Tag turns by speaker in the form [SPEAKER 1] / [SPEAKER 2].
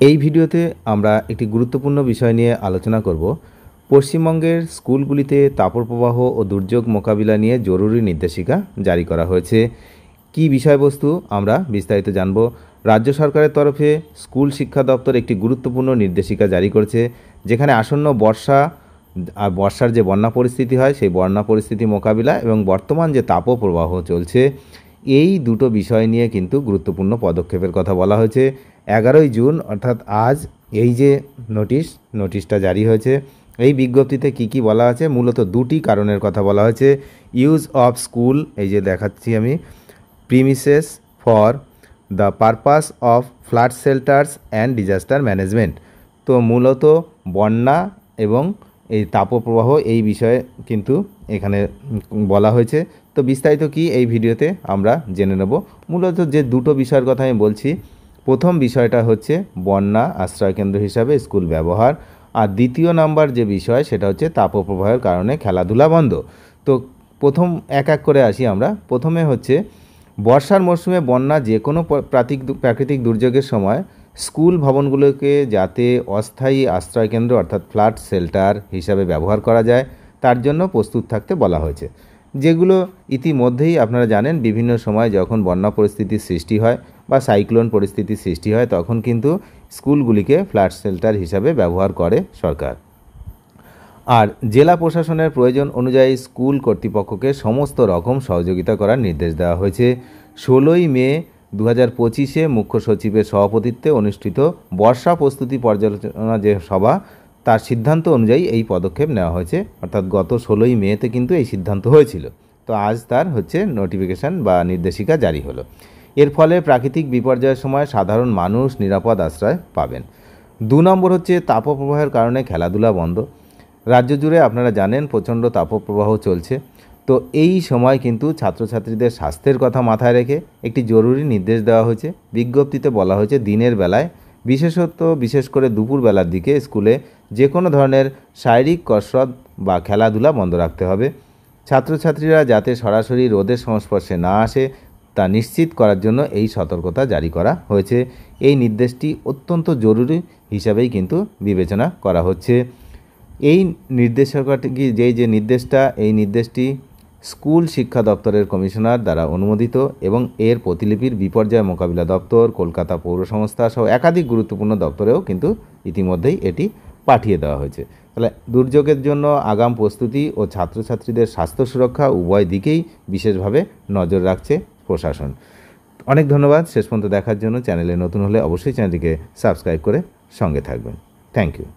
[SPEAKER 1] এই ভিডিওতে আমরা একটি গুরুত্বপূর্ণ বিষয় নিয়ে আলোচনা করব। পশ্চিমবঙ্গের স্কুলগুলিতে তাপপ্রবাহ ও দুর্যোগ মোকাবিলা নিয়ে জরুরি নির্দেশিকা জারি করা হয়েছে। কি বিষয়বস্তু আমরা বিস্তারিত জানব। রাজ্য সরকারের তরফে স্কুল শিক্ষা দপ্তর একটি গুরুত্বপূর্ণ নির্দেশিকা জারি করেছে, যেখানে আসন্ন বর্ষার যে বন্যা পরিস্থিতি হয় সেই বন্যা পরিস্থিতি মোকাবিলা এবং বর্তমান যে তাপপ্রবাহ চলছে এই দুটো বিষয় নিয়ে কিন্তু গুরুত্বপূর্ণ পদক্ষেপের কথা বলা হয়েছে। 11ই জুন অর্থাৎ আজ এই যে নোটিশটা জারি হয়েছে, এই বিজ্ঞপ্তিতে কি বলা আছে, মূলত দুটি কারণের কথা বলা হয়েছে। ইউজ অফ স্কুল, এই যে দেখাচ্ছি আমি, premises for the purpose of flood shelters and disaster management. তো মূলত বন্যা এবং এই তাপপ্রবাহ এই বিষয়ে কিন্তু এখানে বলা হয়েছে। তো বিস্তারিত কি এই ভিডিওতে আমরা জেনে নেব। মূলত যে দুটো বিষয়ের কথা আমি বলছি, প্রথম বিষয়টা হচ্ছে বন্যা আশ্রয়কেন্দ্র হিসাবে স্কুল ব্যবহার, আর দ্বিতীয় নাম্বার যে বিষয় সেটা হচ্ছে তাপপ্রবাহের কারণে খেলাধুলা বন্ধ। তো প্রথম এক এক করে আসি আমরা। প্রথমে হচ্ছে বর্ষার মরশুমে বন্যা যে কোনো প্রাকৃতিক দুর্যোগের সময় স্কুল ভবনগুলোকে যাতে অস্থায়ী আশ্রয়কেন্দ্র অর্থাৎ ফ্লাড শেল্টার হিসাবে ব্যবহার করা যায় তার জন্য প্রস্তুত থাকতে বলা হয়েছে, যেগুলো ইতিমধ্যেই আপনারা জানেন বিভিন্ন সময় যখন বন্যা পরিস্থিতির সৃষ্টি হয় বা সাইক্লোন পরিস্থিতির সৃষ্টি হয় তখন কিন্তু স্কুলগুলিকে ফ্লাড শেল্টার হিসাবে ব্যবহার করে সরকার। আর জেলা প্রশাসনের প্রয়োজন অনুযায়ী স্কুল কর্তৃপক্ষকে সমস্ত রকম সহযোগিতা করার নির্দেশ দেওয়া হয়েছে। 16ই মে 2025 মুখ্য সচিবের সভাপতিত্বে অনুষ্ঠিত বর্ষা প্রস্তুতি পর্যালোচনা যে সভা, তার সিদ্ধান্ত অনুযায়ী এই পদক্ষেপ নেওয়া হয়েছে। অর্থাৎ গত 16ই মেতে কিন্তু এই সিদ্ধান্ত হয়েছিল। তো আজ তার নোটিফিকেশান বা নির্দেশিকা জারি হলো। এর ফলে প্রাকৃতিক বিপর্যয়ের সময় সাধারণ মানুষ নিরাপদ আশ্রয় পাবেন। 2 নম্বর হচ্ছে তাপপ্রবাহের কারণে খেলাধুলা বন্ধ। রাজ্য জুড়ে আপনারা জানেন প্রচণ্ড তাপপ্রবাহ চলছে। তো এই সময় কিন্তু ছাত্রছাত্রীদের স্বাস্থ্যের কথা মাথায় রেখে একটি জরুরি নির্দেশ দেওয়া হয়েছে। বিজ্ঞপ্তিতে বলা হয়েছে দিনের বেলায়, বিশেষ করে দুপুরবেলার দিকে স্কুলে যে কোনো ধরনের শারীরিক কসরত বা খেলাধুলা বন্ধ রাখতে হবে। ছাত্রছাত্রীরা যাতে সরাসরি রোদের সংস্পর্শে না আসে তা নিশ্চিত করার জন্য এই সতর্কতা জারি করা হয়েছে। এই নির্দেশটি অত্যন্ত জরুরি হিসাবেই কিন্তু বিবেচনা করা হচ্ছে। এই নির্দেশটি স্কুল শিক্ষা দপ্তরের কমিশনার দ্বারা অনুমোদিত এবং এর প্রতিলিপির বিপর্যয় মোকাবিলা দপ্তর, কলকাতা পৌর সংস্থা সহ একাধিক গুরুত্বপূর্ণ দপ্তরেও কিন্তু ইতিমধ্যেই এটি পাঠিয়ে দেওয়া হয়েছে। তাহলে দুর্যোগের জন্য আগাম প্রস্তুতি ও ছাত্রছাত্রীদের স্বাস্থ্য সুরক্ষা উভয় দিকেই বিশেষভাবে নজর রাখছে প্রশাসন। অনেক ধন্যবাদ শেষ পর্যন্ত দেখার জন্য। চ্যানেলে নতুন হলে অবশ্যই চ্যানেলটিকে সাবস্ক্রাইব করে সঙ্গে থাকবেন। Thank you.